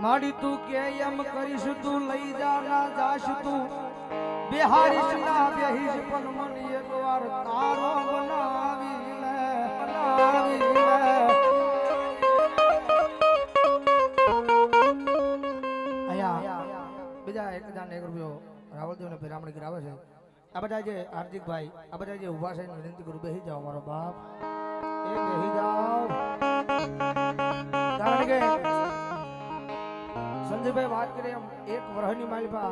માડી તું કે એમ કરીશ તું લઈ જા ના જાશ તું બિહારીશ ના બેહીશ પણ મન એકવાર તારો બનાવી લે આયા બીજા એક જાન 1 રૂપિયો રાવલદેવ ને ભેરામણી કરાવે છે આ બધા જે હાર્દિકભાઈ આ બધા જે ઉભા છે વિનંતી કરું બેહી જાઓ મારો બાપ એ બેહી જાઓ કારણ કે સંજયભાઈ વાત કરીએ એમ 1 વર્ષની માલિપા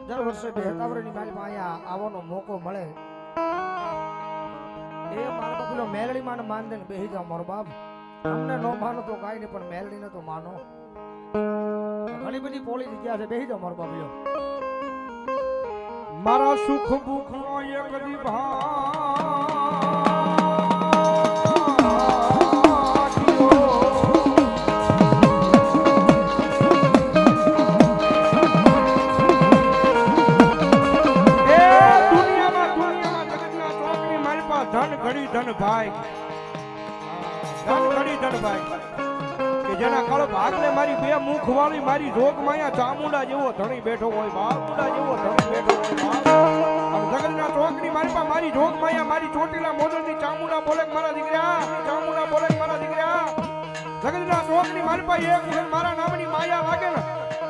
દર વર્ષે 72 વર્ષની માલિપા અહીંયા આવવાનો મોકો મળે એ મારા બાપુનો મેલડી માં માન દે બેહી જાઓ મારો બાપ તમને નો માનો તો કાઈ નહીં પણ મેલડી ને તો માનો ઘણી બધી પોળી જગ્યા છે બેહી જાઓ મારો બાપલો મારા સુખ ભૂખ નો એક દીભા ધન ભાઈ કે જેના કળ ભાગને મારી બે મુખ વાળી મારી જોગ માયા ચામુંડા જેવો ધણી બેઠો હોય બાપુડા જેવો ધણી બેઠો હોય જગતના ચોકની મારી પાસે મારી જોગ માયા મારી ચોટીલા મોદરની ચામુંડા બોલે મારા દીકરા ચામુંડા બોલે મારા દીકરા જગતના ચોકની મારી પાસે એક મારા નામની માયા લાગે ને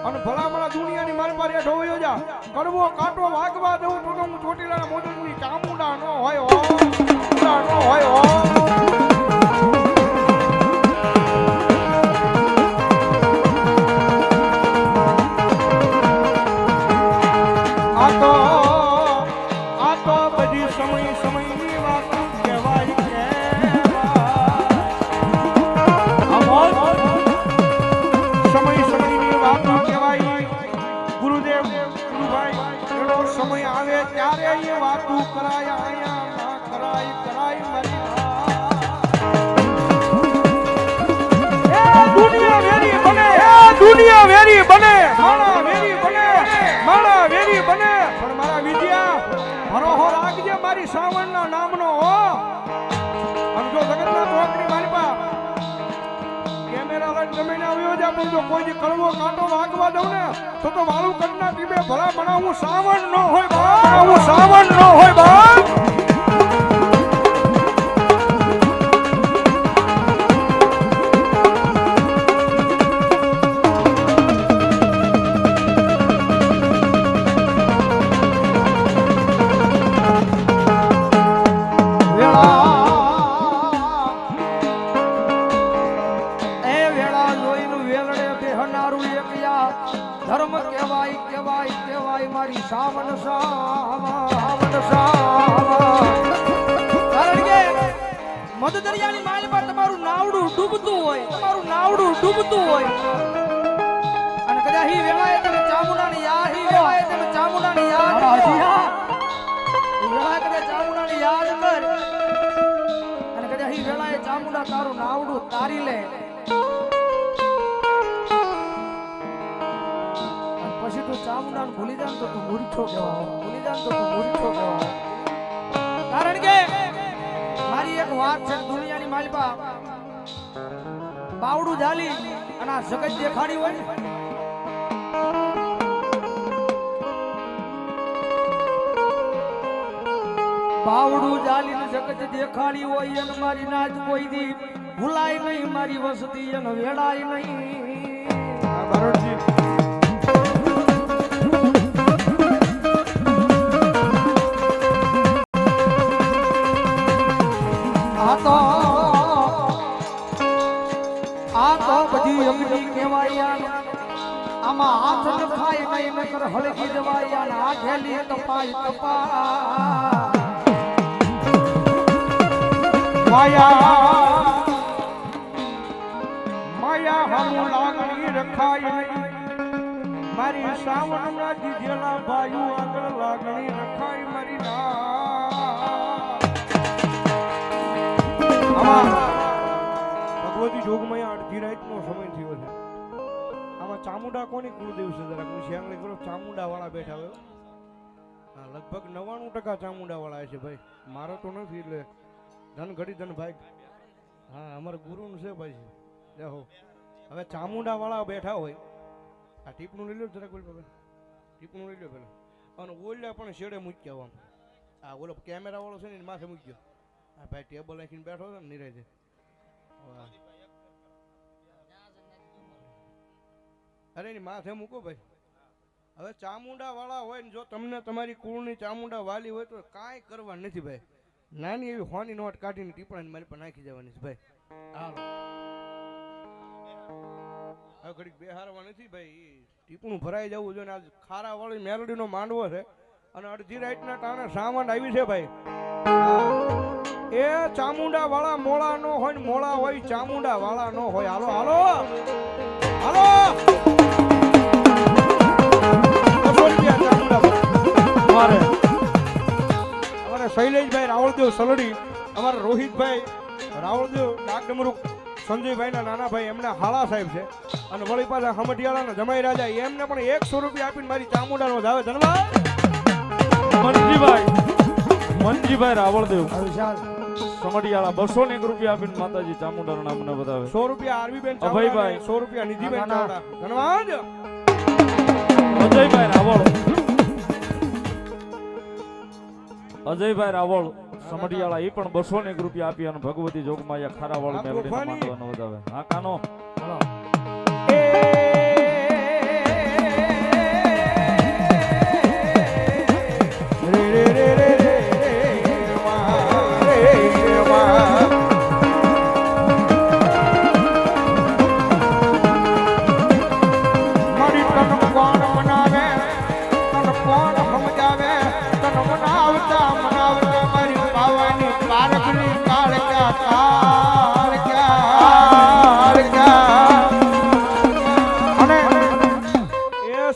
અને ભલા ભલા દુનિયાની મારી પાસે ઢોયો જા કડવો કાંટો વાગવા દઉં તો હું ચોટીલાના મોદરની ચામુંડા ન હોય no હોય આ તો બધી સમયની વાત કહેવાય સમયની વાત કહેવાય ગુરુદેવ ગુરુભાઈ એનો સમય આવે ત્યારે એ વાતો કરાય આયા કરાય મારી દુનિયા વેરી બને માણા વેરી બને પણ મારા વિદ્યા ભરોહો રાખજે મારી સાવણના નામનો હો આમ જો જગતના ચોકની મારી પા કેમેરા લઈને જમીને આવ્યો છે પણ જો કોઈ કડવો કાંટો વાગવા દઉં ને તો વાળું કરના ટીમે ભલા બના હું સાવણ ન હોય બા ધર્મ કહેવાય મારી સાવન કારણ કે મધ દરિયાની માલમાં તમારું નાવડું ડૂબતું હોય અને કદાચ હી વેળાએ તમે ચામુંડાની યાદ કર અને કદાચ હી વેળાએ ચામુંડા તારું નાવડું તારી લે પછી તું ચામુંડાને ભૂલી જા તો તું મૂર્ખો કહેવાય કારણ કે મારી એક વાત છે દુનિયાની માલિપા બાવડું ઝાલી અને આ જગત દેખાડી હોય બાવડું ઝાલી ને જગત દેખાડી હોય અને મારી નાચ કોઈ દી ભૂલાય નહીં મારી વસતી અને વેડાય નહીં બરોબર આ તો બધી અગ્નિ કહેવાય આમાં હાથ નખાય કઈ નકર હળગી જવાય આ ઘેલી તપાય માયા હમ લાગણી રખાય મારી સાવણના દીધેલા ભાઈઓ આગળ લાગણી રખાય મારી ભગવતી જોગમાં અડધી રાતનો સમય થયો છે આમાં ચામુંડા કોની કુળદેવ છે જરાક હું શ્યાંગલી કરો ચામુંડા વાળા બેઠા હોય લગભગ 99% ચામુંડા વાળા છે ભાઈ મારો તો નથી એટલે ધન ઘડી ધન ભાઈ હા અમારા ગુરુનું છે ભાઈ જાહો હવે ચામુંડા વાળા બેઠા હોય આ ટીપનું લઈ લો જરાક બોલ બાબા ટીપનું લઈ લો પેલા અને ઓલા પણ શેડે મૂક્યા આમ આ ઓલો કેમેરા વાળો છે ને એની માથે મૂક્યો આ ભાઈ ટેબલ નાખીને બેઠો છે ને નિરાજે અરે એની માથે મૂકો ભાઈ હવે ચામુંડા વાળા હોય ને જો તમને તમારી કુળની ચામુંડા વાલી હોય તો કાંઈ કરવા નથી ભાઈ નાની એવી હોની નોટ કાઢીને ટીપણાની મારી પર નાખી જવાની છે ભાઈ હાલો હવે ઘડીક બેહારવા નથી ભાઈ ટીપણું ભરાઈ જવું જોઈએ આજ ખારા વાળી મેલડીનો માંડવો છે અને અડધી રાઈટના ટાણે સામાન આવી છે ભાઈ એ ચામુંડા વાળા મોળા નો હોય ને મોળા હોય ચામુંડા વાળા નો હોય હાલો હાલો હાલો અમારે શૈલેષભાઈ રાવળદેવ સલડી અમારા રોહિતભાઈ રાવળદેવ ડાકડમરુ સંજયભાઈ ના નાના ભાઈ એમના હાળા સાહેબ છે અને વળી પાછા હમટિયાળાના જમાઈ રાજા એમને પણ 100 રૂપિયા આપીને મારી ચામુંડાનો જાવે ધન્યવાદ મનજીભાઈ રાવળદેવ વિશાલ સમડિયાળા 201 રૂપિયા આપીને માતાજી ચામુંડાના નામને બતાવે 100 રૂપિયા આરવીબેન અભયભાઈ 100 રૂપિયા નિધિબેન ચાવડા ધન્યવાદ અજયભાઈ રાવળ સમડિયાળા એ પણ 201 રૂપિયા આપી અને ભગવતી જોગમાયા ખારાવાળી મેલડીને માંડવાનો વધાવે હા કાનો ચલો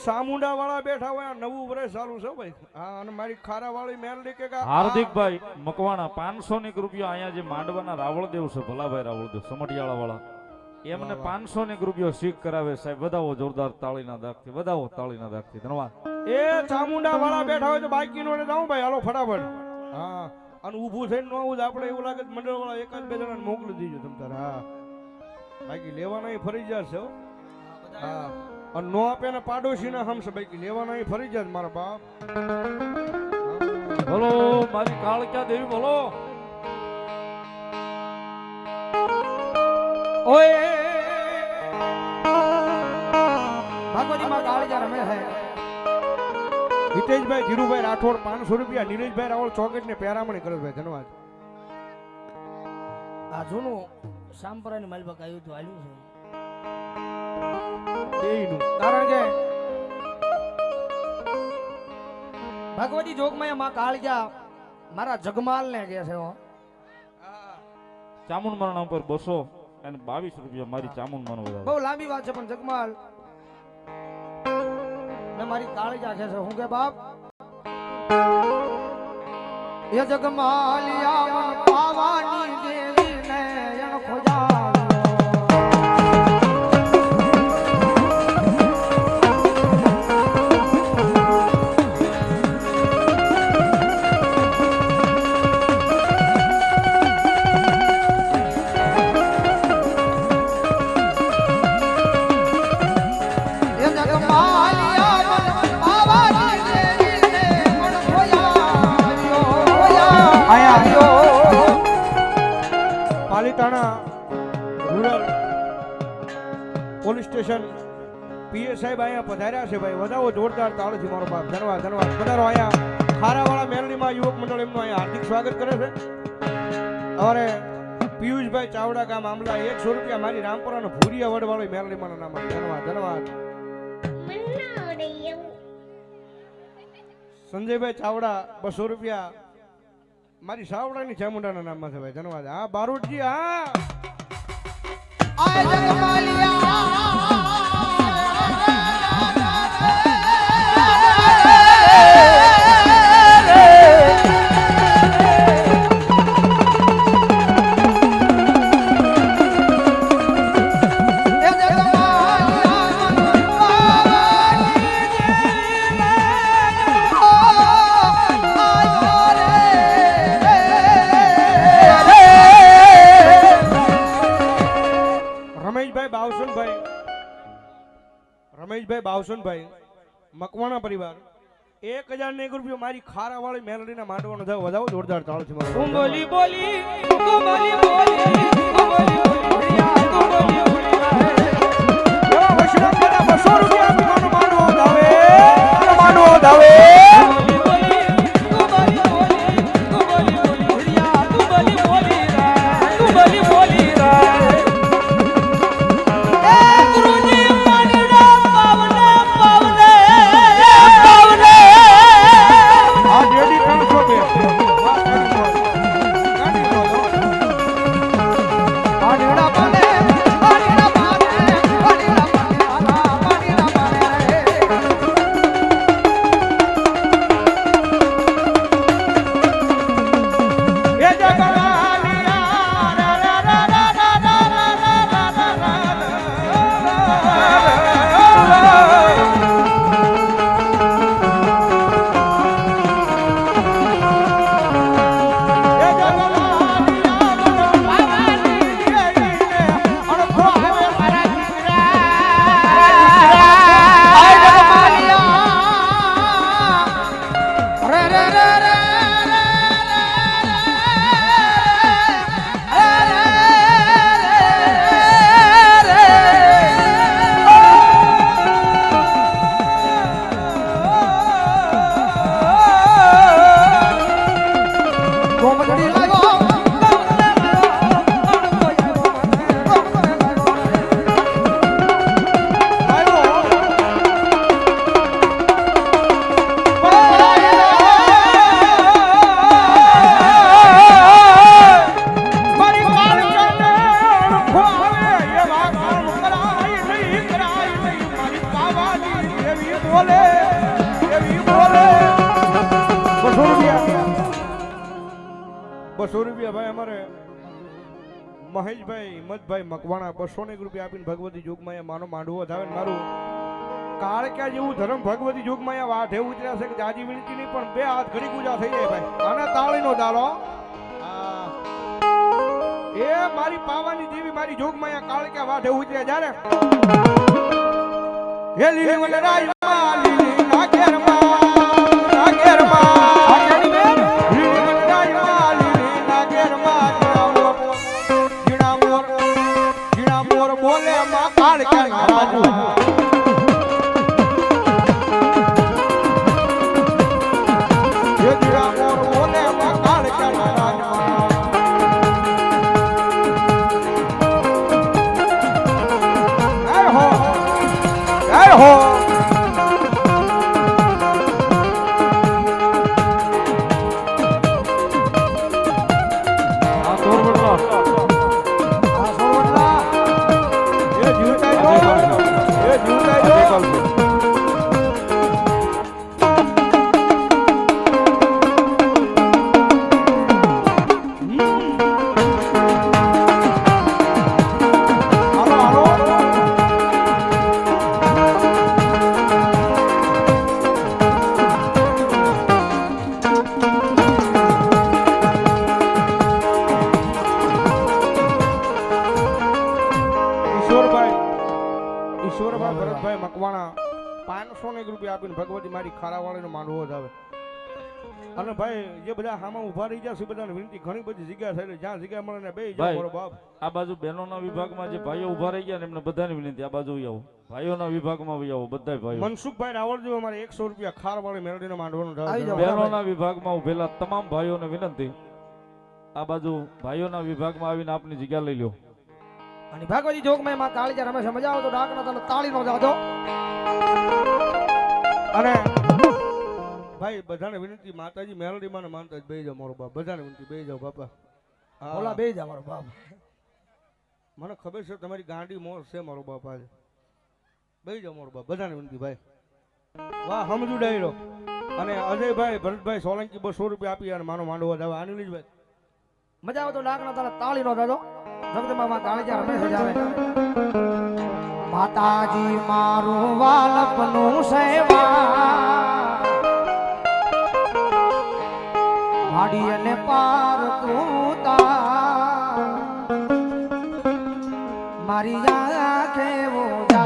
ચામુંડા વાળા બેઠા હોય નવું વર્ષ ચાલુ છે ભાઈ હા અને મારી ખારા વાળી મેલડી કે હાર્દિકભાઈ મકવાણા 501 રૂપિયા અહીંયા જે માંડવાના રાવળદેવ છે ભલાભાઈ રાવળદેવ સમડિયાળા વાળા એમને 501 રૂપિયા શીખ કરાવે સાહેબ વધાવો જોરદાર તાળીના દાખથી વધાવો તાળીના દાખથી ધન્યવાદ એ ચામુંડા વાળા બેઠા હોય તો બાકી નો જાઉં ભાઈ હાલો ફટાફટ હા અને ઊભું થઈને નો આવું આપણે એવું લાગે મંડળ વાળા એકાદ બે જણાને મોકલી દીજો તમ તારે હા બાકી લેવાના ફરજિયાત છે હા અને નો આપે ને પાડોશીના હમશે બાકી લેવાના ફરજિયાત મારા બાપ બોલો મારી કાળક્યા દેવી બોલો ઓય ભગવતી માં કાળજા રમે છે હિતેશભાઈ ધીરુભાઈ રાઠોડ 500 રૂપિયા નીરજભાઈ રાવળ ચોકટ ને પેરામણી કરે ભાઈ ધન્યવાદ આ જૂનું સાંપરાની માલબા આવ્યું તો હાલ્યું છે બેયનું કારણ કે ભગવતી જોગમાયા માં કાળજા મારા જગમાલ ને કહે છે ચામુંડ મારના ઉપર 200 અને 22 રૂપિયા મારી ચામુંડ માનો વધાવે બહુ લાંબી વાત છે પણ જગમાલ ને મારી કાળજા કહે છે હું કે બાપ એ જગમાલિયા મન પાવાની દેવી ને એણ ખોજા Palitana rural police station PA સાહેબ અહીંયા પધાર્યા છે ભાઈ વધાવો જોરદાર તાળથી મારો બાપ ધન્યવાદ ધન્યવાદ પધારો અહીંયા ખારાવાળા મેલડીમાં યુવક મંડળ એમનું અહીંયા હાર્દિક સ્વાગત કરે છે અમારે પિયુષભાઈ ચાવડા ગામ આમલા 100 રૂપિયા મારી રામપુરાનો ભૂરિયા વડવાળી મેલડીમાં નામ ધન્યવાદ ધન્યવાદ સંજયભાઈ ચાવડા 200 રૂપિયા મારી સાવડાની ચામુંડાના નામમાં છે ભાઈ ધન્યવાદ હા બારોટજી હા રમેશભાઈ બાવસનભાઈ રમેશભાઈ બાવસનભાઈ મકવાણા પરિવાર 1001 રૂપિયા મારી ખારાવાળી મેલડીના માંડવાનો થાય વધાવો જોરદાર તાળથી મારો બોલી બોલી બોલી બોલી એવા વૈષ્ણવના 200 રૂપિયા માંડવો ધાવે મહેશભાઈ હિંમતભાઈ મકવાણા 201 રૂપિયા આપીને ભગવતી જોગમાયા માનો માંડવો ધાવે મારું કાળક્યા જેવું ધર્મ ભગવતી જોગમાયા વાઢે ઉતર્યા છે કે જાજી વિનંતી નહીં પણ બે હાથ ઘડી પૂજા થઈ જાય ભાઈ અને તાળીનો દાલો એ મારી પાવાની દેવી મારી જોગમાયા કાળક્યા વાઢે ઉતર્યા જ્યારે હે લીલી વનરાય માં લીલી નાગેરમાં બોલે માં કાળક્યા રાજુ ભગવતી મારી ખારાવાળીનો માંડવો જ આવે અને ભાઈ જે બધા હામાં ઉભા રહી જશે બધાને વિનંતી ઘણી બધી જગ્યા થઈ જ્યાં જગ્યા મળે ને બે જાવ મારો બાપ આ બાજુ બહેનોના વિભાગમાં જે ભાઈઓ ઉભા રહી ગયા ને એમને બધાને વિનંતી આ બાજુ આવો ભાઈઓના વિભાગમાં આવો બધાય ભાઈઓ મનસુખભાઈ રાવળદેવ અમારે 100 રૂપિયા ખારવાળી મેળડીનો માંડવાનો બહેનોના વિભાગમાં ઉભેલા તમામ ભાઈઓને વિનંતી આ બાજુ ભાઈઓના વિભાગમાં આવીને આપની જગ્યા લઈ લ્યો અને ભગવતી જોગમાં માં કાળીજા રમેશ મજા આવે તો ડાકના તાલો તાળીનો જાજો અને ભાઈ બધાને વિનંતી માતાજી મેલડી માં માનતા બેહી જાવ મારો બાપ બધાને વિનંતી બેહી જાવ બાપા ઓલા બેહી જાવ મારો બાપ મને ખબર છે તમારી ગાંડી મોર છે મારો બાપ આજે બેહી જાવ મારો બાપ બધાને વિનંતી ભાઈ વાહ સમજુ ડાયરો અને અજયભાઈ ભરતભાઈ સોલંકી 200 રૂપિયા આપી અને માનો માંડવો જાવ અનિલભાઈ મજા આવે તો ડાકના તાલો તાળીનો જાજો જગદંબા કાળીજા રમેશ જાવે માતાજી મારું વાલપનું સેવા માડી અને પાર તું તા મારી આંખે વો જા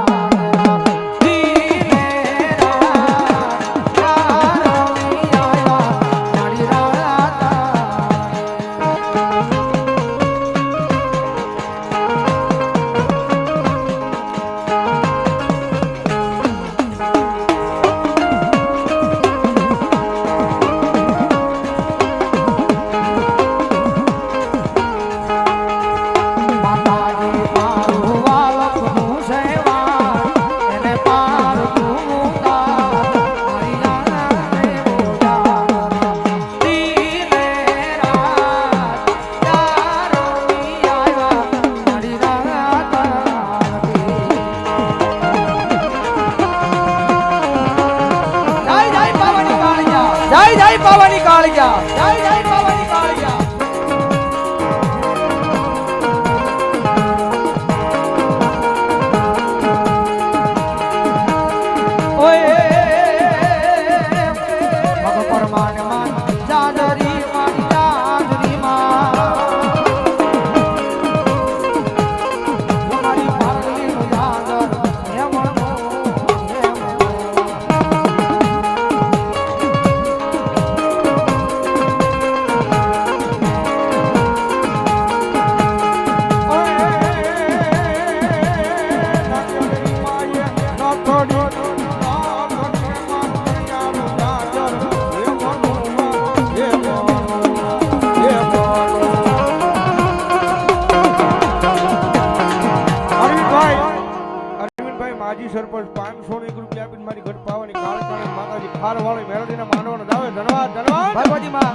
માજી સરપંચ 500 રૂપિયા આપીને મારી ઘટ પાવાની કાળકાણે માતાજી ખારવાળી મેરડીના માંડવાનો જાવે. ધન્યવાદ ધન્યવાદ. ભગવતી માં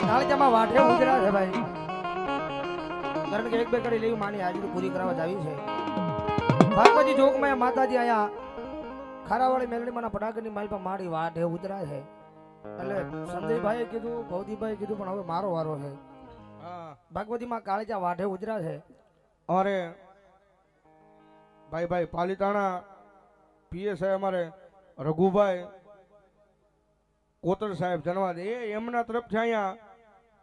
કાળજામાં વાઠે ઉજરા છે ભાઈ, કારણ કે એક બે કરી લેવી માની હાજરી પૂરી કરવા જ આવી છે. ભગવતી જોગમાં માતાજી આયા ખારાવાળી મેલડીમાંના પડાકની માલ પર મારી વાઠે ઉજરા છે. એટલે સંજયભાઈએ કીધું, ભવદીભાઈએ કીધું, પણ હવે મારો વારો છે. હા ભગવતી માં કાળજા વાઠે ઉજરા છે. અરે ભાઈ પાલિતાણા પીએસઆઈ અમારે રઘુભાઈ કોતર સાહેબ ધન્યવાદ. એમના તરફથી અહીંયા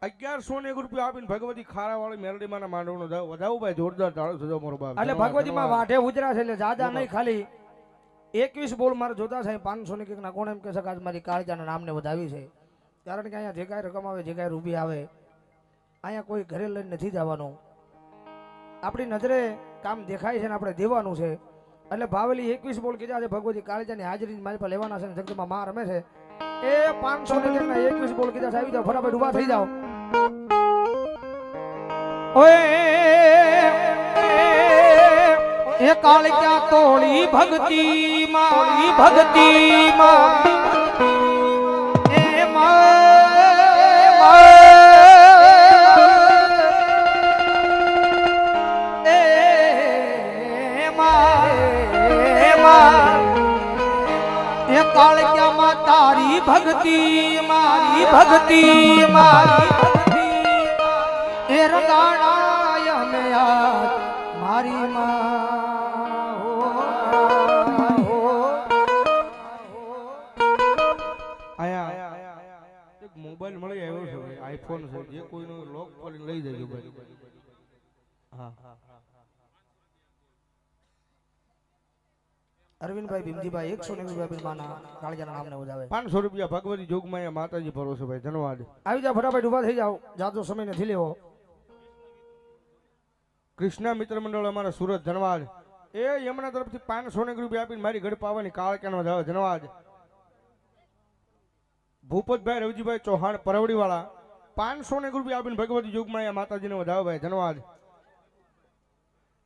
1100 રૂપિયા આપીને ભગવતી ખારાવાળી મેરડીમાંના માંડવનો વધાવું ભાઈ જોરદાર તાળો સજો મારો બાપ. એટલે ભગવતી માં વાઠે ઉજરા છે એટલે જાજા નહીં, ખાલી 21 બોલ મારે જોતા છે. 500 ની કંઈક ના કોણ એમ કે આજ મારી કાળજાના નામને વધાવી છે. કારણ કે અહીંયા જે કાંઈ રકમ આવે, જે કાંઈ રૂપિયા આવે, અહીંયા કોઈ ઘરે લઈને નથી જવાનું. આપણી નજરે કામ દેખાય છે ને આપણે દેવાનું છે. એટલે ભાવેલી 21 બોલ કીધા છે ભગવતી કાળજાની હાજરી મારી પર લેવાના છે. જગતમાં માં રમે છે એ 500 ને કંઈક ના 21 બોલ કીધા છે. આવી જાઓ, ફટાફટ ઉભા થઈ જાઓ. ઓએ એ કાળજા તોડી ભક્તિ માં એ કાળજા માં તારી ભક્તિ મારી ભક્તિ એ રંગાણાય અમે મારી માં હો. આયા એક મોબાઈલ મળી આવ્યો છે ભાઈ, આઈફોન છે. જે કોઈનો લોક ખોલીને લઈ જજો ભાઈ. હા અરવિંદભાઈ ભીમજીભાઈ 100 રૂપિયા માના કાળજાના નામને વધાવે. 500 રૂપિયા ભગવતી જોગમાં માતાજી ભરોસે ભાઈ. ધન્યવાદ. આવી જાઓ, ફટાફટ ઉભા થઈ જાઓ, જાજો સમય નથી લેવો. કૃષ્ણા મિત્ર મંડળ અમારા સુરત ધન્યવાદ. એમના તરફથી 500 રૂપિયા આપીને મારી ઘડ પાવાની કાળકાનો જાવે. ધન્યવાદ. ભૂપતભાઈ રવજીભાઈ ચૌહાણ પરવડી વાળા 500 રૂપિયા આપીને ભગવતી જોગમાં માતાજીને વધાવે ભાઈ. ધન્યવાદ.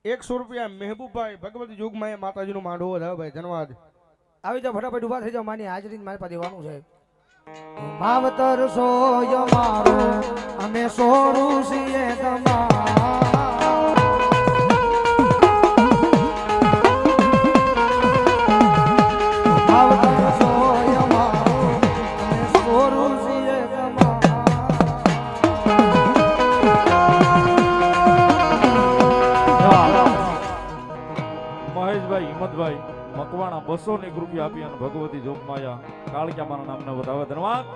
100 રૂપિયા મહેબૂબભાઈ ભગવતી જોગમાં માતાજીનું માંડવો વધાવે ભાઈ. ધન્યવાદ. આવી જાઓ, ફટાફટ ઉભા થઈ જાઓ, માની હાજરી મારી પાસે દેવાનું છે. માવતર સોય મારો અમે સોરું છીએ મહેશભાઈ હિંમતભાઈ મકવાણા 201 રૂપિયા આપી અને ભગવતી જોગમાયા કાળક્યામાના નામને વધાવે. ધન્યવાદ.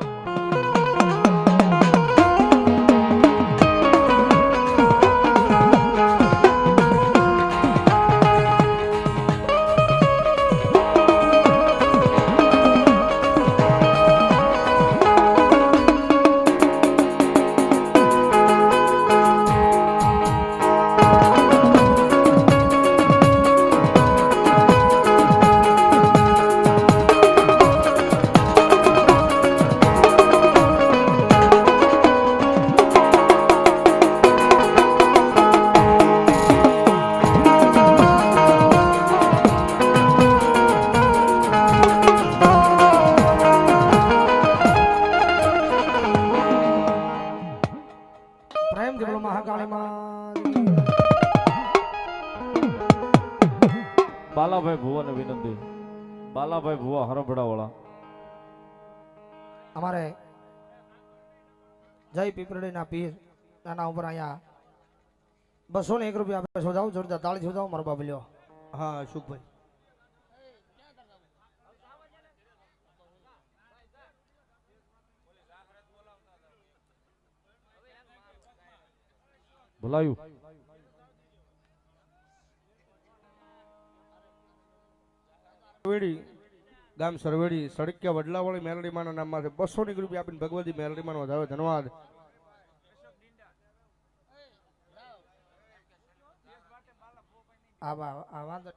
બાલાભાઈ ભુવાને વિનંતી. બાલાભાઈ ભુવા હરભડા વાળા અમારે જય પીપરડી ના પીર નાના ઉપર અહીંયા 201 રૂપિયા આપે. શોધાવું જોરદાર તાળી શોધાવું મારો બાપ લ્યો. હા અશોકભાઈ. બોલાયું. ગામ સરવેડી સડક્યા વડલાવાળી મેલડીમાના નામમાંથી 200 રૂપિયા આપીને ભગવતી મેલડીમાનો વધાવે. ધન્યવાદ. આ વાંધો